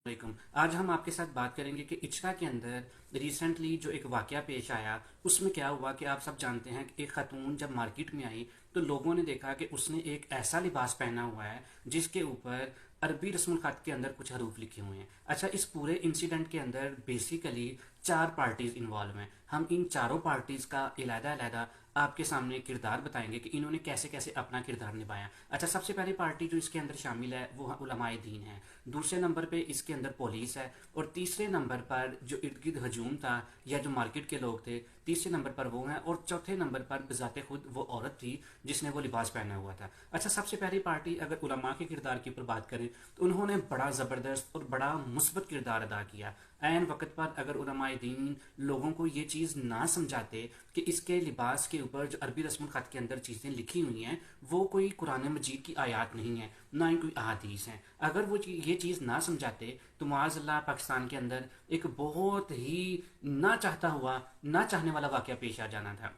वालेकुम। आज हम आपके साथ बात करेंगे कि इचका के अंदर रिसेंटली जो एक वाकया पेश आया उसमें क्या हुआ कि आप सब जानते हैं कि एक खातून जब मार्केट में आई तो लोगों ने देखा कि उसने एक ऐसा लिबास पहना हुआ है जिसके ऊपर अरबी रस्मुल खत के अंदर कुछ हरूफ लिखे हुए हैं। अच्छा, इस पूरे इंसिडेंट के अंदर बेसिकली चार पार्टीज इन्वॉल्व हैं। हम इन चारों पार्टीज का अलहदा आपके सामने किरदार बताएंगे कि इन्होंने कैसे कैसे अपना किरदार निभाया। अच्छा, सबसे पहली पार्टी जो इसके अंदर शामिल है वो उलमाए दीन है, दूसरे नंबर पे इसके अंदर पुलिस है, और तीसरे नंबर पर जो इर्द गिर्द हजूम था या जो मार्केट के लोग थे, तीसरे नंबर पर वो हैं, और चौथे नंबर पर बजाते खुद वो औरत थी जिसने वो लिबास पहना हुआ था। अच्छा, सबसे पहली पार्टी अगर उलमा के किरदार की ऊपर बात करें तो उन्होंने बड़ा ज़बरदस्त और बड़ा मुस्बत किरदार अदा किया। ऐन वक्त पर अगर उलमाए दीन लोगों को ये चीज़ ना समझाते कि इसके लिबास के ऊपर जो अरबी रस्मुल खत के अंदर चीज़ें लिखी हुई हैं वो कोई कुरान मजीद की आयात नहीं है, ना ही कोई अहादीस हैं, अगर वो ये चीज़ ना समझाते तो माज़अल्लाह पाकिस्तान के अंदर एक बहुत ही ना चाहता हुआ ना चाहने वाला वाक़या पेश आ जाना था,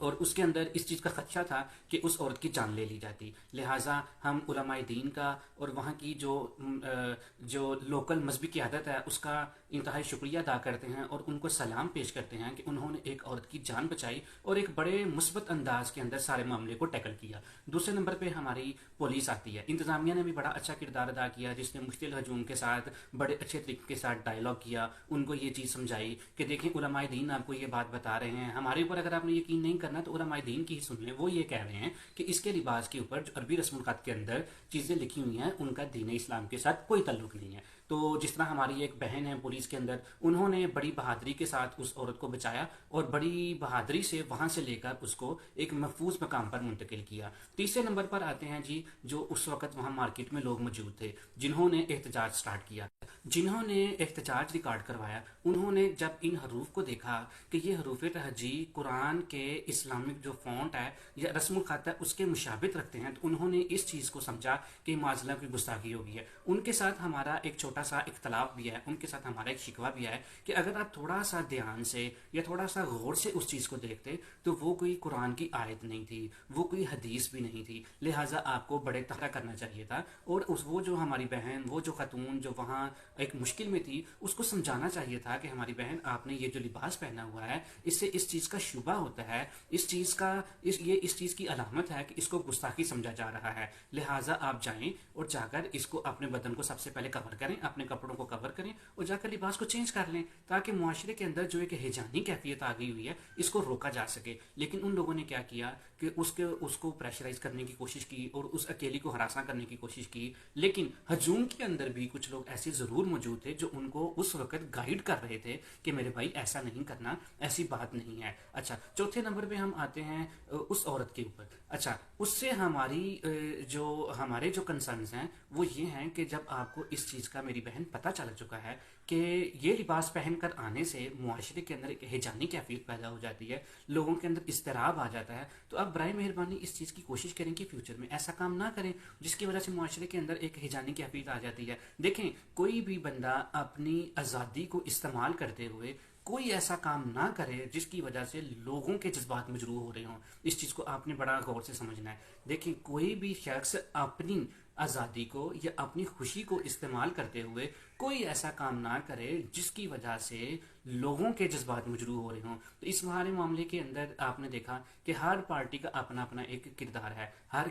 और उसके अंदर इस चीज़ का खदशा था कि उस औरत की जान ले ली जाती। लिहाजा हम उलमाए दीन का और वहाँ की जो लोकल मजहबी क़यादत है उसका इंतहाई शुक्रिया अदा करते हैं और उनको सलाम पेश करते हैं कि उन्होंने एक औरत की जान बचाई और एक बड़े मुस्बत अंदाज के अंदर सारे मामले को टैकल किया। दूसरे नंबर पर हमारी पुलिस आती है। इंतज़ामिया ने भी बड़ा अच्छा किरदार अदा किया, जिसने मुश्तिल हजूम के साथ बड़े अच्छे तरीके के साथ डायलॉग किया, उनको ये चीज़ समझाई कि देखें उलमाए दीन आपको ये बात बता रहे हैं, हमारे ऊपर अगर आपने यकीन नहीं करना तो उलमाए दीन की ही सुन लें। वो ये कह रहे हैं कि इसके लिबास के ऊपर जो अरबी रस्मुल खत के अंदर चीज़ें लिखी हुई हैं उनका दीन इस्लाम के साथ कोई ताल्लुक नहीं है। तो जिस तरह हमारी एक बहन है पुलिस के अंदर, उन्होंने बड़ी बहादुरी के साथ उस औरत को बचाया और बड़ी बहादुरी से वहां से लेकर उसको एक महफूज मकाम पर मुंतकिल किया। तीसरे नंबर पर आते हैं जी जो उस वक्त वहां मार्केट में लोग मौजूद थे जिन्होंने एहतजाज स्टार्ट किया, जिन्होंने एहतजाज रिकॉर्ड करवाया। उन्होंने जब इन हरूफ को देखा कि ये हरूफ तहजी कुरान के इस्लामिक जो फॉन्ट है या रस्मुल खत है उसके मुशाबित रखते हैं, तो उन्होंने इस चीज़ को समझा कि माजला की गुस्ताखी होगी है। उनके साथ हमारा एक छोटा सा इख्तलाफ भी है, उनके साथ हमारा एक शिकवा भी है कि अगर आप थोड़ा सा ध्यान से या थोड़ा सा गौर से उस चीज़ को देखते तो वो कोई कुरान की आयत नहीं थी, वो कोई हदीस भी नहीं थी, लिहाजा आपको बड़े तहरा करना चाहिए था। और वो जो हमारी बहन, वो जो खातून जो वहाँ एक मुश्किल में थी, उसको समझाना चाहिए था कि हमारी बहन आपने ये जो लिबास पहना हुआ है इससे इस चीज़ का शुबा होता है, इस चीज़ का इस चीज़ की अलामत है कि इसको गुस्ताखी समझा जा रहा है, लिहाजा आप जाएं और जाकर इसको अपने बदन को सबसे पहले कवर करें, अपने कपड़ों को कवर करें और जाकर लिबास को चेंज कर लें ताकि मुआशरे के अंदर जो एक हिजानी कैफियत आ गई हुई है इसको रोका जा सके। लेकिन उन लोगों ने क्या किया कि उसको प्रेशराइज करने की कोशिश की और उस अकेली को हरासा करने की कोशिश की। लेकिन हजूम के अंदर भी कुछ लोग ऐसे ज़रूर मौजूद थे जो उनको उस वक्त गाइड कर रहे थे कि मेरे भाई ऐसा नहीं करना, ऐसी बात नहीं है। अच्छा, चौथे नंबर पे हम आते हैं उस औरत के ऊपर। अच्छा, उससे हमारे जो कंसर्न्स हैं वो ये हैं कि जब आपको इस चीज़ का मेरी बहन पता चल चुका है कि ये लिबास पहन कर आने से मुआशरे के अंदर एक हिजानी कैफियत पैदा हो जाती है, लोगों के अंदर इस्तिराब आ जाता है, तो अब बराए मेहरबानी इस चीज़ की कोशिश करें कि फ्यूचर में ऐसा काम ना करें जिसकी वजह से मुआशरे के अंदर एक हिजानी कैफियत आ जाती है। देखें, कोई भी बंदा अपनी आज़ादी को इस्तेमाल करते हुए कोई ऐसा काम ना करे जिसकी वजह से लोगों के जज्बात मजरूह हो रहे हों। इस चीज़ को आपने बड़ा गौर से समझना है। देखिए, कोई भी शख्स अपनी आज़ादी को या अपनी खुशी को इस्तेमाल करते हुए कोई ऐसा काम ना करे जिसकी वजह से लोगों के जज्बात मजरूह हो रहे हों। तो इस सारे मामले के अंदर आपने देखा कि हर पार्टी का अपना अपना एक किरदार है, हर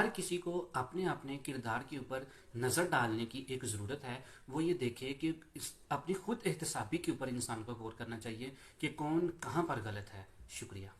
किसी को अपने अपने किरदार के ऊपर नज़र डालने की एक ज़रूरत है। वो ये देखे कि अपनी खुद एहतसाबी के ऊपर इंसान को गौर करना चाहिए कि कौन कहाँ पर गलत है। शुक्रिया।